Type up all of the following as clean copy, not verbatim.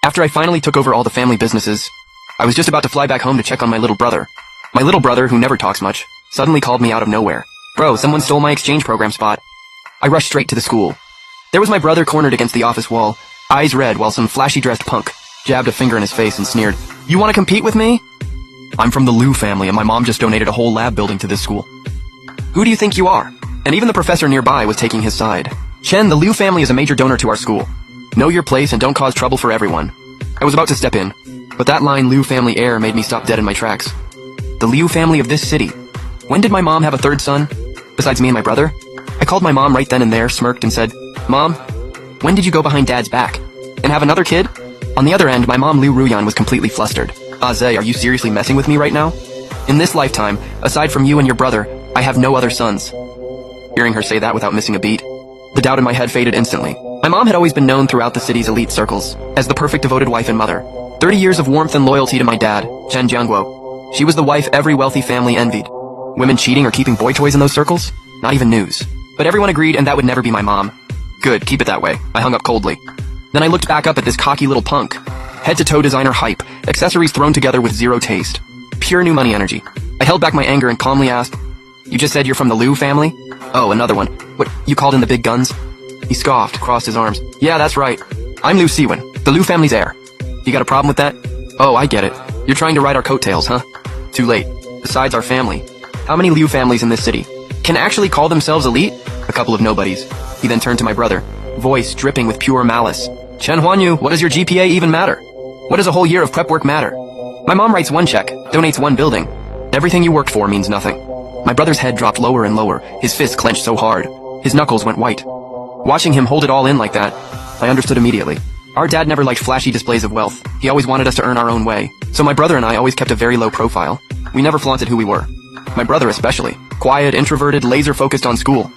After I finally took over all the family businesses, I was just about to fly back home to check on my little brother. My little brother, who never talks much, suddenly called me out of nowhere. Bro, someone stole my exchange program spot. I rushed straight to the school. There was my brother cornered against the office wall, eyes red, while some flashy-dressed punk jabbed a finger in his face and sneered, "You want to compete with me?" I'm from the Liu family, and my mom just donated a whole lab building to this school. Who do you think you are? And even the professor nearby was taking his side. Chen, the Liu family is a major donor to our school. Know your place and don't cause trouble for everyone. I was about to step in, but that line Liu family heir made me stop dead in my tracks. The Liu family of this city. When did my mom have a third son? Besides me and my brother? I called my mom right then and there, smirked, and said, "Mom, when did you go behind Dad's back? And have another kid?" On the other end, my mom Liu Ruyan was completely flustered. Zay, are you seriously messing with me right now? In this lifetime, aside from you and your brother, I have no other sons. Hearing her say that without missing a beat, the doubt in my head faded instantly. My mom had always been known throughout the city's elite circles as the perfect devoted wife and mother. 30 years of warmth and loyalty to my dad, Chen Jiangguo. She was the wife every wealthy family envied. Women cheating or keeping boy toys in those circles? Not even news. But everyone agreed, and that would never be my mom. Good, keep it that way. I hung up coldly. Then I looked back up at this cocky little punk. Head-to-toe designer hype, accessories thrown together with zero taste. Pure new money energy. I held back my anger and calmly asked, "You just said you're from the Liu family?" "Oh, another one. What, you called in the big guns?" He scoffed, crossed his arms. "Yeah, that's right. I'm Liu Siwen, the Liu family's heir. You got a problem with that?" "Oh, I get it. You're trying to ride our coattails, huh?" "Too late. Besides our family, how many Liu families in this city can actually call themselves elite?" "A couple of nobodies." He then turned to my brother, voice dripping with pure malice. "Chen Huanyu, what does your GPA even matter? What does a whole year of prep work matter? My mom writes one check, donates one building. Everything you worked for means nothing." My brother's head dropped lower and lower, his fist clenched so hard. His knuckles went white. Watching him hold it all in like that, I understood immediately. Our dad never liked flashy displays of wealth. He always wanted us to earn our own way. So my brother and I always kept a very low profile. We never flaunted who we were. My brother especially. Quiet, introverted, laser-focused on school.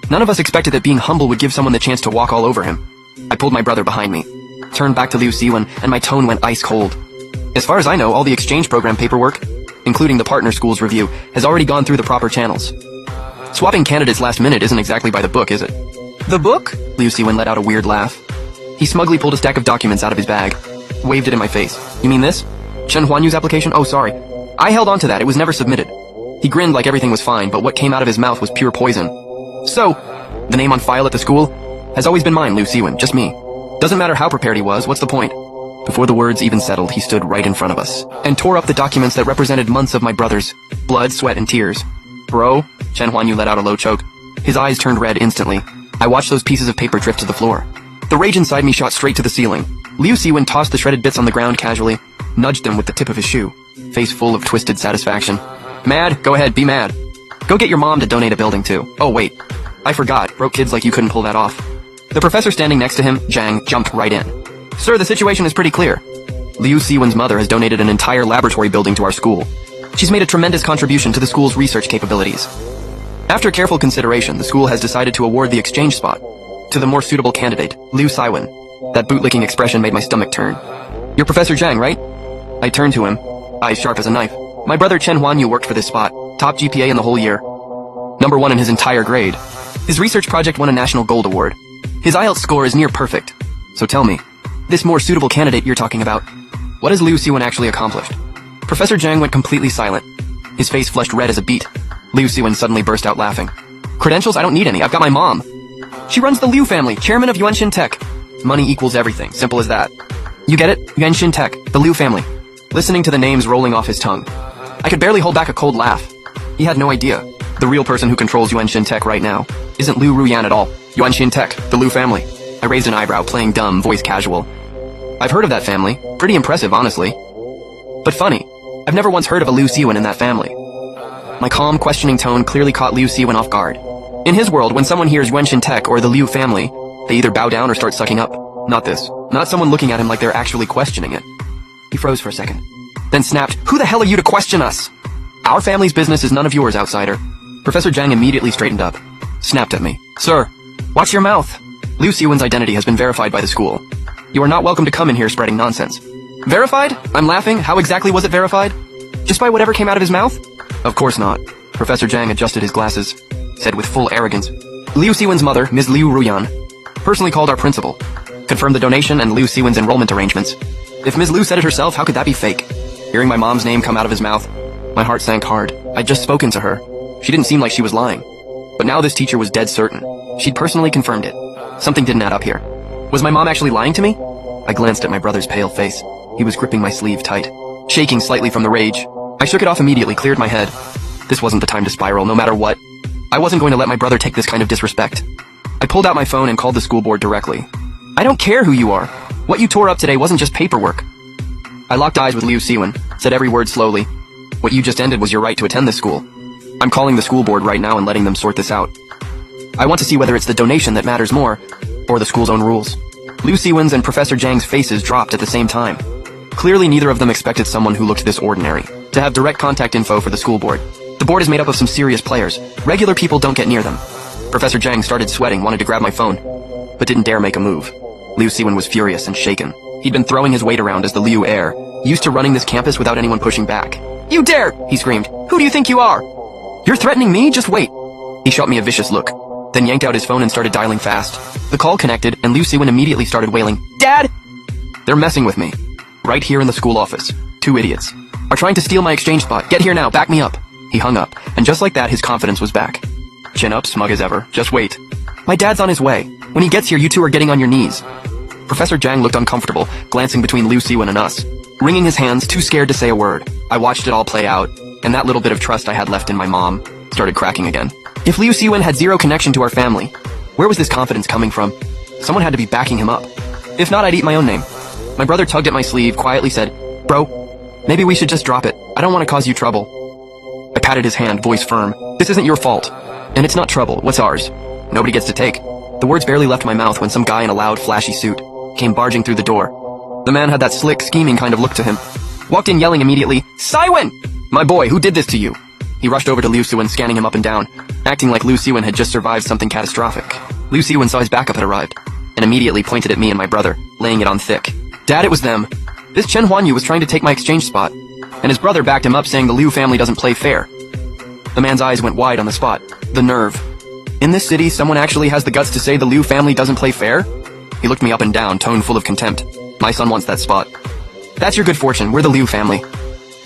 None of us expected that being humble would give someone the chance to walk all over him. I pulled my brother behind me, turned back to Liu Siwen, and my tone went ice cold. As far as I know, all the exchange program paperwork, including the partner school's review, has already gone through the proper channels. Swapping candidates last minute isn't exactly by the book, is it? "The book?" Liu Siwen let out a weird laugh. He smugly pulled a stack of documents out of his bag, waved it in my face. "You mean this? Chen Huanyu's application? Oh, sorry. I held on to that. It was never submitted." He grinned like everything was fine, but what came out of his mouth was pure poison. "So, the name on file at the school has always been mine, Liu Siwen, just me. Doesn't matter how prepared he was, what's the point?" Before the words even settled, he stood right in front of us and tore up the documents that represented months of my brother's blood, sweat, and tears. "Bro," Chen Huanyu let out a low choke. His eyes turned red instantly. I watched those pieces of paper drift to the floor. The rage inside me shot straight to the ceiling. Liu Siwen tossed the shredded bits on the ground casually, nudged them with the tip of his shoe, face full of twisted satisfaction. "Mad? Go ahead, be mad. Go get your mom to donate a building too. Oh wait, I forgot, broke kids like you couldn't pull that off." The professor standing next to him, Zhang, jumped right in. "Sir, the situation is pretty clear. Liu Siwen's mother has donated an entire laboratory building to our school. She's made a tremendous contribution to the school's research capabilities. After careful consideration, the school has decided to award the exchange spot to the more suitable candidate, Liu Siwen." That bootlicking expression made my stomach turn. "You're Professor Zhang, right?" I turned to him, eyes sharp as a knife. "My brother Chen Huanyu worked for this spot. Top GPA in the whole year. #1 in his entire grade. His research project won a national gold award. His IELTS score is near perfect. So tell me, this more suitable candidate you're talking about, what has Liu Siwen actually accomplished?" Professor Zhang went completely silent. His face flushed red as a beet. Liu Siwen suddenly burst out laughing. "Credentials? I don't need any. I've got my mom. She runs the Liu family, chairman of Yuanshin Tech. Money equals everything. Simple as that. You get it? Yuanshin Tech, the Liu family." Listening to the names rolling off his tongue, I could barely hold back a cold laugh. He had no idea. The real person who controls Yuanshin Tech right now isn't Liu Ruyan at all. Yuanshin Tech, the Liu family. I raised an eyebrow, playing dumb, voice casual. I've heard of that family. Pretty impressive, honestly. But funny, I've never once heard of a Liu Siwen in that family. My calm, questioning tone clearly caught Liu Siwen off guard. In his world, when someone hears Yuanshin Tech or the Liu family, they either bow down or start sucking up. Not this. Not someone looking at him like they're actually questioning it. He froze for a second, then snapped, "Who the hell are you to question us? Our family's business is none of yours, outsider." Professor Zhang immediately straightened up, snapped at me. "Sir, watch your mouth. Liu Siwen's identity has been verified by the school. You are not welcome to come in here spreading nonsense." "Verified?" I'm laughing. "How exactly was it verified? Just by whatever came out of his mouth?" "Of course not." Professor Zhang adjusted his glasses, said with full arrogance, "Liu Siwen's mother, Ms. Liu Ruyan, personally called our principal. confirmed the donation and Liu Siwen's enrollment arrangements. If Ms. Liu said it herself, how could that be fake? Hearing my mom's name come out of his mouth, my heart sank hard. I'd just spoken to her. She didn't seem like she was lying. But now this teacher was dead certain. She'd personally confirmed it. Something didn't add up here. Was my mom actually lying to me? I glanced at my brother's pale face. He was gripping my sleeve tight, shaking slightly from the rage. I shook it off immediately, cleared my head. This wasn't the time to spiral, no matter what. I wasn't going to let my brother take this kind of disrespect. I pulled out my phone and called the school board directly. I don't care who you are. What you tore up today wasn't just paperwork. I locked eyes with Liu Siwen, said every word slowly. What you just ended was your right to attend this school. I'm calling the school board right now and letting them sort this out. I want to see whether it's the donation that matters more, or the school's own rules. Liu Siwen's and Professor Zhang's faces dropped at the same time. Clearly neither of them expected someone who looked this ordinary to have direct contact info for the school board. The board is made up of some serious players. Regular people don't get near them. Professor Zhang started sweating, wanted to grab my phone, but didn't dare make a move. Liu Siwen was furious and shaken. He'd been throwing his weight around as the Liu heir, used to running this campus without anyone pushing back. You dare! He screamed. Who do you think you are? You're threatening me? Just wait. He shot me a vicious look, then yanked out his phone and started dialing fast. The call connected, and Liu Siwen immediately started wailing, Dad! They're messing with me. Right here in the school office. Two idiots. Are trying to steal my exchange spot. Get here now, back me up. He hung up, and just like that, his confidence was back. Chin up, smug as ever. Just wait. My dad's on his way. When he gets here, you two are getting on your knees. Professor Zhang looked uncomfortable, glancing between Liu Siwen and us, wringing his hands, too scared to say a word. I watched it all play out, and that little bit of trust I had left in my mom started cracking again. If Liu Siwen had zero connection to our family, where was this confidence coming from? Someone had to be backing him up. If not, I'd eat my own name. My brother tugged at my sleeve, quietly said, Bro, maybe we should just drop it. I don't want to cause you trouble. I patted his hand, voice firm. This isn't your fault. And it's not trouble. What's ours? Nobody gets to take. The words barely left my mouth when some guy in a loud, flashy suit came barging through the door. The man had that slick, scheming kind of look to him. Walked in yelling immediately, Siwen! My boy, who did this to you? He rushed over to Liu Siwen, scanning him up and down, acting like Liu Siwen had just survived something catastrophic. Liu Siwen saw his backup had arrived, and immediately pointed at me and my brother, laying it on thick. Dad, it was them. This Chen Huanyu was trying to take my exchange spot, and his brother backed him up saying the Liu family doesn't play fair. The man's eyes went wide on the spot. The nerve. In this city, someone actually has the guts to say the Liu family doesn't play fair? He looked me up and down, tone full of contempt. My son wants that spot. That's your good fortune. We're the Liu family.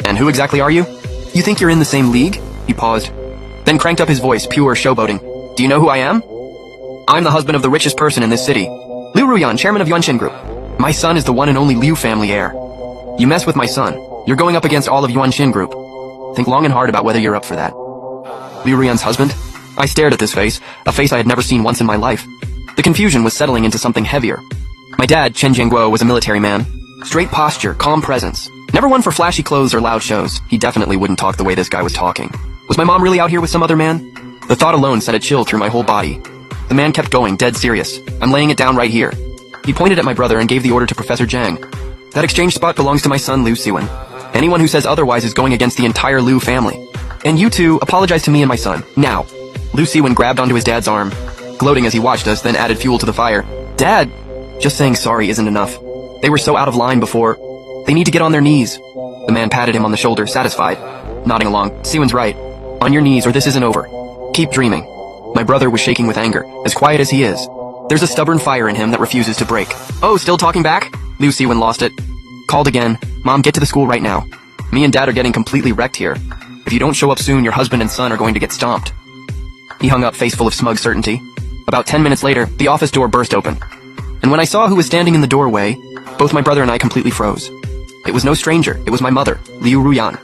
And who exactly are you? You think you're in the same league? He paused, then cranked up his voice, pure showboating. Do you know who I am? I'm the husband of the richest person in this city. Liu Ruyan, chairman of Yuanxin Group. My son is the one and only Liu family heir. You mess with my son, you're going up against all of Yuanxin Group. Think long and hard about whether you're up for that. Liu Ruyan's husband? I stared at this face, a face I had never seen once in my life. The confusion was settling into something heavier. My dad, Chen Jianguo, was a military man. Straight posture, calm presence. Never one for flashy clothes or loud shows. He definitely wouldn't talk the way this guy was talking. Was my mom really out here with some other man? The thought alone sent a chill through my whole body. The man kept going, dead serious. I'm laying it down right here. He pointed at my brother and gave the order to Professor Zhang. That exchange spot belongs to my son, Liu Siwen. Anyone who says otherwise is going against the entire Liu family. And you two, apologize to me and my son. Now. Liu Siwen grabbed onto his dad's arm, gloating as he watched us, then added fuel to the fire. Dad! Just saying sorry isn't enough. They were so out of line before. They need to get on their knees. The man patted him on the shoulder, satisfied, nodding along. Siwen's right. On your knees or this isn't over. Keep dreaming. My brother was shaking with anger, as quiet as he is. There's a stubborn fire in him that refuses to break. Oh, still talking back? Liu Siwen lost it. Called again. Mom, get to the school right now. Me and Dad are getting completely wrecked here. If you don't show up soon, your husband and son are going to get stomped. He hung up, face full of smug certainty. About 10 minutes later, the office door burst open. And when I saw who was standing in the doorway, both my brother and I completely froze. It was no stranger. It was my mother, Liu Ruyan.